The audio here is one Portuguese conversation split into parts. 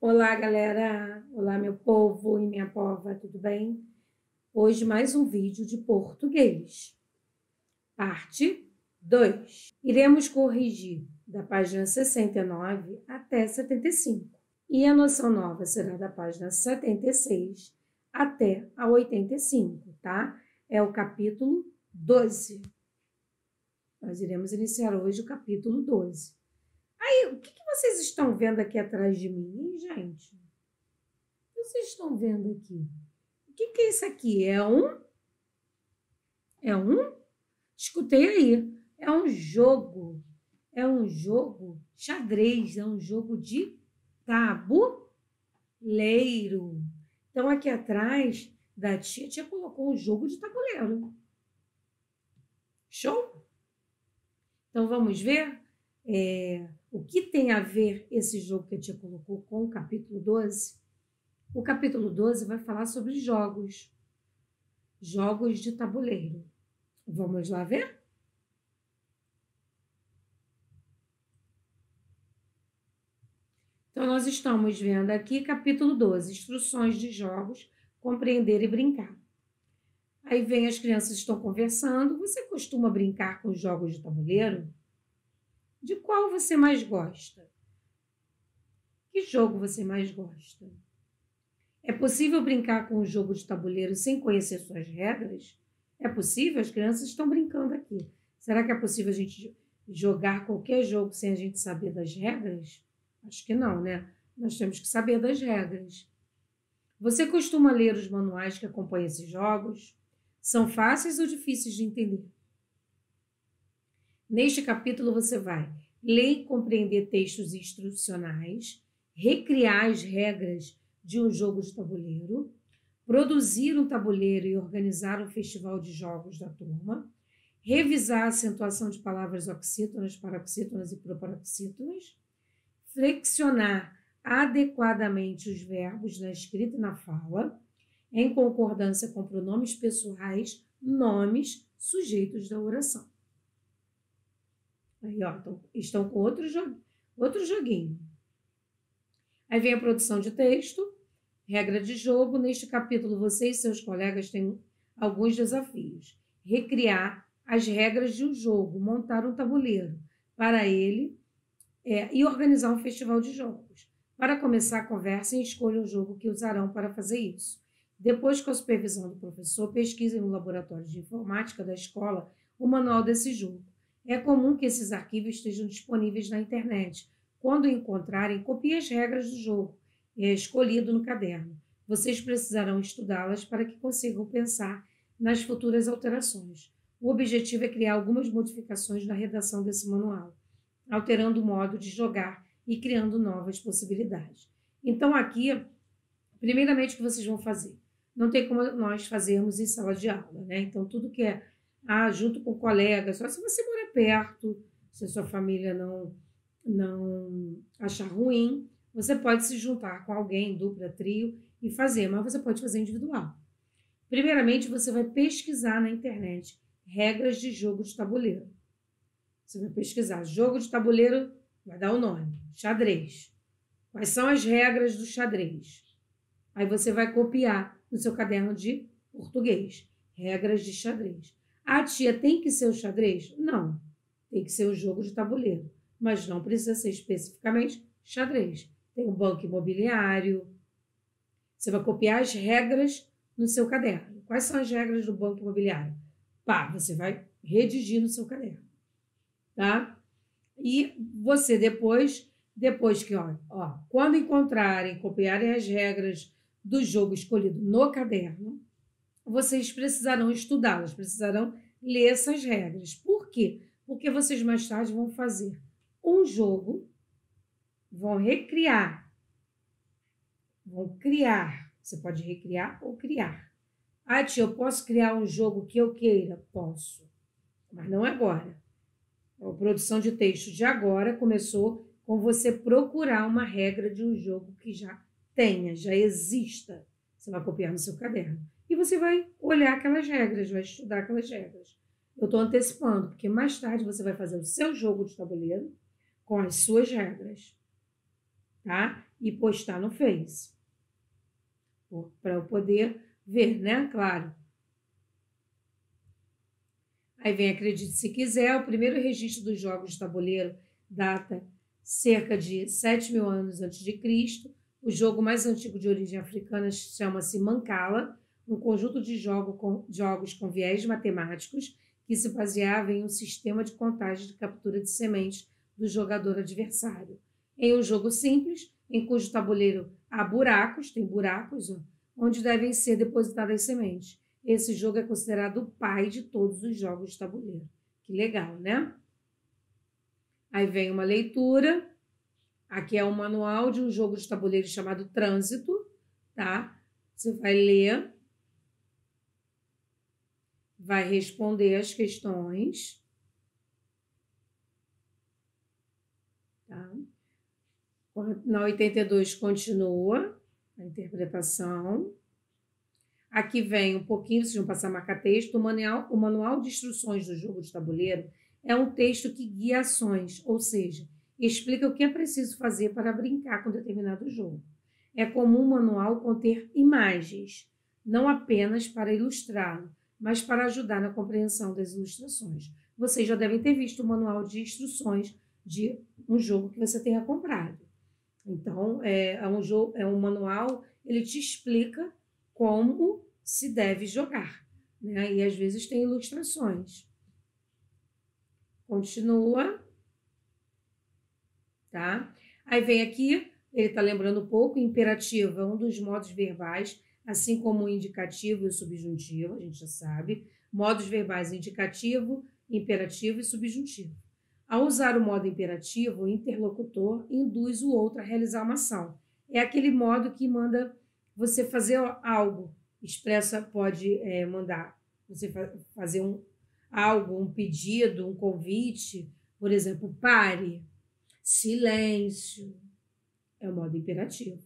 Olá, galera! Olá, meu povo e minha pova, tudo bem? Hoje mais um vídeo de português, parte 2. Iremos corrigir da página 69 até 75. E a noção nova será da página 76 até a 85, tá? É o capítulo 12. Nós iremos iniciar hoje o capítulo 12. Aí, o que vocês estão vendo aqui atrás de mim, hein, gente? O que vocês estão vendo aqui? O que é isso aqui? É um? Escutei aí. É um jogo. É um jogo xadrez. É um jogo de tabuleiro. Então, aqui atrás da tia colocou um jogo de tabuleiro. Show? Então, vamos ver o que tem a ver esse jogo que a tia colocou com o capítulo 12? O capítulo 12 vai falar sobre jogos. Jogos de tabuleiro. Vamos lá ver? Então, nós estamos vendo aqui capítulo 12, instruções de jogos, compreender e brincar. Aí vem as crianças estão conversando. Você costuma brincar com jogos de tabuleiro? De qual você mais gosta? Que jogo você mais gosta? É possível brincar com um jogo de tabuleiro sem conhecer suas regras? É possível? As crianças estão brincando aqui. Será que é possível a gente jogar qualquer jogo sem a gente saber das regras? Acho que não, né? Nós temos que saber das regras. Você costuma ler os manuais que acompanham esses jogos? São fáceis ou difíceis de entender? Neste capítulo você vai ler e compreender textos instrucionais, recriar as regras de um jogo de tabuleiro, produzir um tabuleiro e organizar um festival de jogos da turma, revisar a acentuação de palavras oxítonas, paroxítonas e proparoxítonas, flexionar adequadamente os verbos na escrita e na fala, em concordância com pronomes pessoais, nomes, sujeitos da oração. Aí, ó, estão com outro joguinho. Aí vem a produção de texto, regra de jogo. Neste capítulo, você e seus colegas têm alguns desafios. Recriar as regras de um jogo, montar um tabuleiro para ele e organizar um festival de jogos. Para começar a conversa, escolha um jogo que usarão para fazer isso. Depois, com a supervisão do professor, pesquisem no laboratório de informática da escola o manual desse jogo. É comum que esses arquivos estejam disponíveis na internet. Quando encontrarem, copiem as regras do jogo escolhido no caderno. Vocês precisarão estudá-las para que consigam pensar nas futuras alterações. O objetivo é criar algumas modificações na redação desse manual, alterando o modo de jogar e criando novas possibilidades. Então, aqui, primeiramente, o que vocês vão fazer? Não tem como nós fazermos em sala de aula, né? Então, tudo que é junto com colegas, só se você mora perto, se a sua família não achar ruim, você pode se juntar com alguém, dupla, trio, e fazer, mas você pode fazer individual. Primeiramente, você vai pesquisar na internet regras de jogo de tabuleiro. Você vai pesquisar jogo de tabuleiro, vai dar o nome, xadrez. Quais são as regras do xadrez? Aí você vai copiar no seu caderno de português, regras de xadrez. A tia tem que ser o xadrez? Não, tem que ser o jogo de tabuleiro, mas não precisa ser especificamente xadrez. Tem o banco imobiliário. Você vai copiar as regras no seu caderno. Quais são as regras do banco imobiliário? Pá, você vai redigir no seu caderno, tá? E você depois que, quando encontrarem, copiarem as regras do jogo escolhido no caderno, vocês precisarão estudá-las, precisarão ler essas regras. Por quê? Porque vocês mais tarde vão fazer um jogo, vão criar. Você pode recriar ou criar. Ah, tia, eu posso criar um jogo que eu queira? Posso, mas não agora. A produção de texto de agora começou com você procurar uma regra de um jogo que já tenha, já exista. Você vai copiar no seu caderno. E você vai olhar aquelas regras, vai estudar aquelas regras. Eu estou antecipando, porque mais tarde você vai fazer o seu jogo de tabuleiro com as suas regras. tá? E postar no Face. Para eu poder ver, né? Claro. Aí vem Acredite Se Quiser, o primeiro registro dos jogos de tabuleiro data cerca de 7.000 anos antes de Cristo. O jogo mais antigo de origem africana chama-se Mancala, um conjunto de jogos com viés matemáticos que se baseava em um sistema de contagem de captura de sementes do jogador adversário. Em um jogo simples, em cujo tabuleiro há buracos, tem buracos, onde devem ser depositadas as sementes. Esse jogo é considerado o pai de todos os jogos de tabuleiro. Que legal, né? Aí vem uma leitura. Aqui é um manual de um jogo de tabuleiro chamado Trânsito, tá? Você vai ler, vai responder as questões, tá? Na 82 continua a interpretação. Aqui vem um pouquinho, vocês vão passar marca-texto. O manual de instruções do jogo de tabuleiro é um texto que guia ações, ou seja, explica o que é preciso fazer para brincar com determinado jogo. É comum o manual conter imagens, não apenas para ilustrá-lo, mas para ajudar na compreensão das ilustrações. Vocês já devem ter visto o manual de instruções de um jogo que você tenha comprado. Então, é um manual, ele te explica como se deve jogar, né? E às vezes tem ilustrações. Continua, tá? Aí vem aqui, ele está lembrando um pouco, imperativo é um dos modos verbais, assim como o indicativo e o subjuntivo, a gente já sabe. Modos verbais indicativo, imperativo e subjuntivo. Ao usar o modo imperativo, o interlocutor induz o outro a realizar uma ação. É aquele modo que manda você fazer algo. Expressa pode mandar você fazer algo, um pedido, um convite. Por exemplo, pare, silêncio. É o modo imperativo,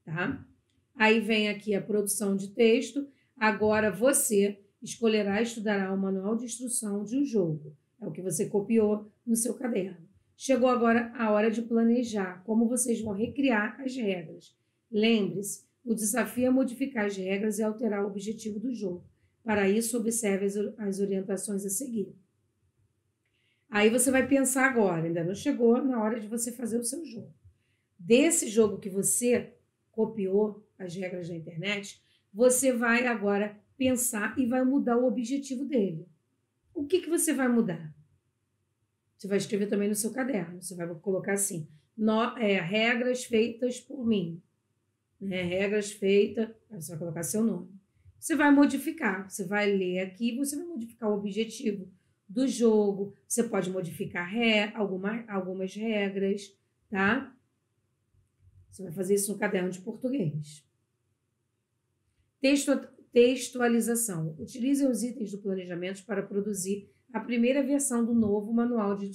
tá? Aí vem aqui a produção de texto. Agora você escolherá e estudará o manual de instrução de um jogo. É o que você copiou no seu caderno. Chegou agora a hora de planejar como vocês vão recriar as regras. Lembre-se, o desafio é modificar as regras e alterar o objetivo do jogo. Para isso, observe as orientações a seguir. Aí você vai pensar agora, ainda não chegou na hora de você fazer o seu jogo. Desse jogo que você copiou as regras da internet, você vai agora pensar e vai mudar o objetivo dele. O que você vai mudar? Você vai escrever também no seu caderno. Você vai colocar assim, regras feitas por mim. Regras feitas, você vai colocar seu nome. Você vai modificar, você vai ler aqui, você vai modificar o objetivo do jogo. Você pode modificar algumas regras, tá? Você vai fazer isso no caderno de português. Textualização. Utilize os itens do planejamento para produzir a primeira versão do novo manual de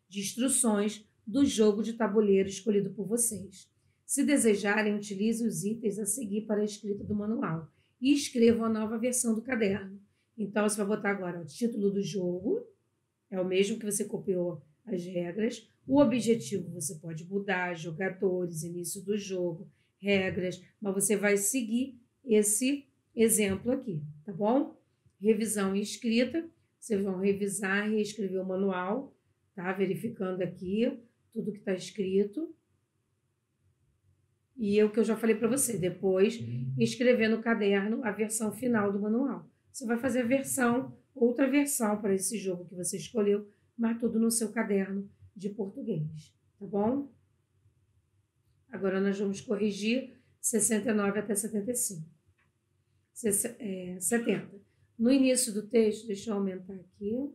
instruções do jogo de tabuleiro escolhido por vocês. Se desejarem, utilize os itens a seguir para a escrita do manual e escrevam a nova versão do caderno. Então, você vai botar agora o título do jogo, é o mesmo que você copiou as regras. O objetivo você pode mudar, jogadores, início do jogo, regras, mas você vai seguir esse exemplo aqui, tá bom? Revisão e escrita, vocês vão revisar e reescrever o manual, tá? Verificando aqui tudo que está escrito. E o que eu já falei para você, depois escrever no caderno a versão final do manual. Você vai fazer outra versão para esse jogo que você escolheu, mas tudo no seu caderno de português, tá bom? Agora nós vamos corrigir 69 até 75. 70. No início do texto, deixa eu aumentar aqui.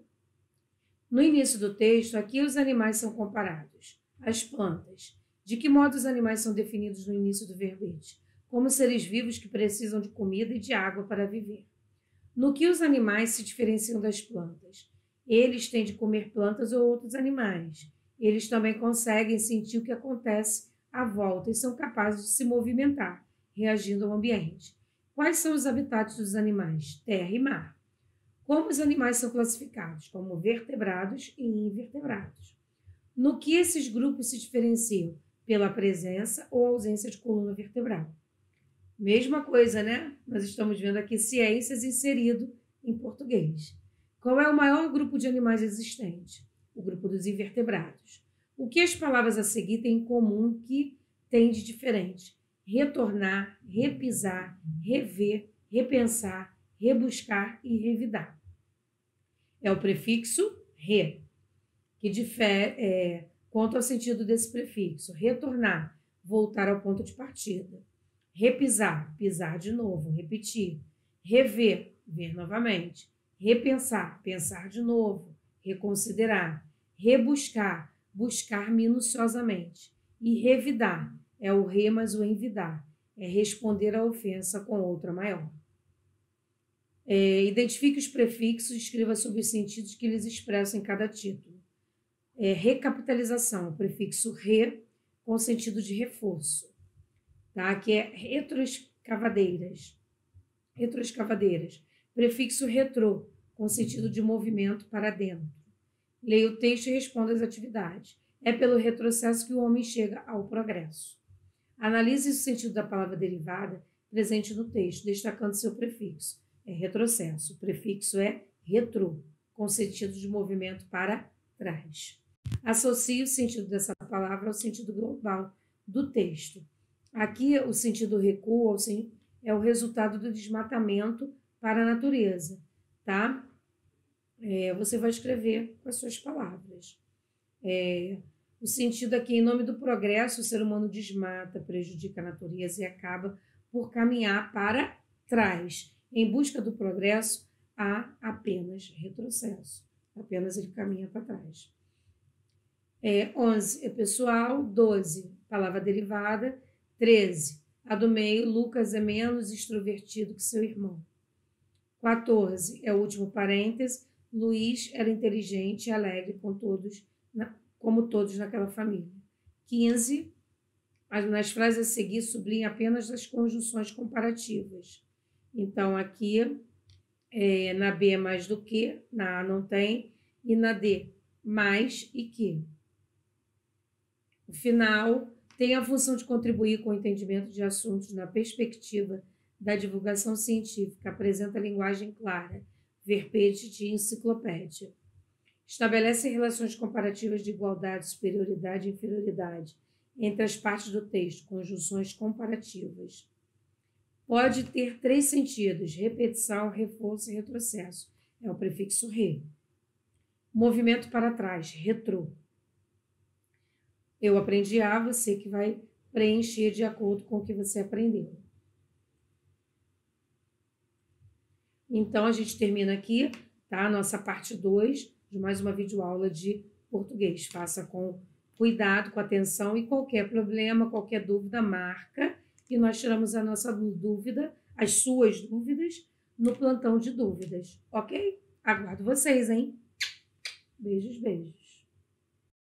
No início do texto, aqui os animais são comparados às plantas. De que modo os animais são definidos no início do verbete? Como seres vivos que precisam de comida e de água para viver. No que os animais se diferenciam das plantas? Eles têm de comer plantas ou outros animais. Eles também conseguem sentir o que acontece à volta e são capazes de se movimentar, reagindo ao ambiente. Quais são os habitats dos animais? Terra e mar. Como os animais são classificados? Como vertebrados e invertebrados. No que esses grupos se diferenciam? pela presença ou ausência de coluna vertebral. Mesma coisa, né? Nós estamos vendo aqui ciências inserido em português. Qual é o maior grupo de animais existente? O grupo dos invertebrados. O que as palavras a seguir têm em comum que tem de diferente? Retornar, repisar, rever, repensar, rebuscar e revidar. É o prefixo re, que difere, quanto ao sentido desse prefixo. Retornar, voltar ao ponto de partida. Repisar, pisar de novo, repetir. Rever, ver novamente. Repensar, pensar de novo, reconsiderar. Rebuscar, buscar minuciosamente. E revidar, é o re mais o envidar, é responder à ofensa com outra maior. Identifique os prefixos e escreva sobre os sentidos que eles expressam em cada título. Recapitalização, o prefixo re com sentido de reforço, tá? Que é retroescavadeiras. Prefixo retrô, com sentido de movimento para dentro. Leia o texto e responda às atividades. É pelo retrocesso que o homem chega ao progresso. Analise o sentido da palavra derivada presente no texto, destacando seu prefixo. É retrocesso. O prefixo é retrô, com sentido de movimento para trás. Associe o sentido dessa palavra ao sentido global do texto. Aqui, o sentido recuo é o resultado do desmatamento para a natureza, tá? Você vai escrever com as suas palavras. O sentido aqui, em nome do progresso, o ser humano desmata, prejudica a natureza e acaba por caminhar para trás. Em busca do progresso, há apenas retrocesso. Apenas ele caminha para trás. 11 é pessoal. 12, palavra derivada. 13, a do meio, Lucas é menos extrovertido que seu irmão. 14 é o último parêntese. Luiz era inteligente e alegre como todos naquela família. 15, nas frases a seguir, sublinha apenas as conjunções comparativas. Então, aqui, na B é mais do que, na A não tem, e na D, mais e que. O final tem a função de contribuir com o entendimento de assuntos na perspectiva da divulgação científica, apresenta linguagem clara, verbete de enciclopédia. Estabelece relações comparativas de igualdade, superioridade e inferioridade entre as partes do texto, conjunções comparativas. Pode ter 3 sentidos: repetição, reforço e retrocesso. É o prefixo re. Movimento para trás, retrô. Eu aprendi a, você que vai preencher de acordo com o que você aprendeu. Então, a gente termina aqui, tá? Nossa parte 2 de mais uma videoaula de português. Faça com cuidado, com atenção, e qualquer problema, qualquer dúvida, marca, e nós tiramos a nossa dúvida, as suas dúvidas, no plantão de dúvidas, ok? Aguardo vocês, hein? Beijos, beijos.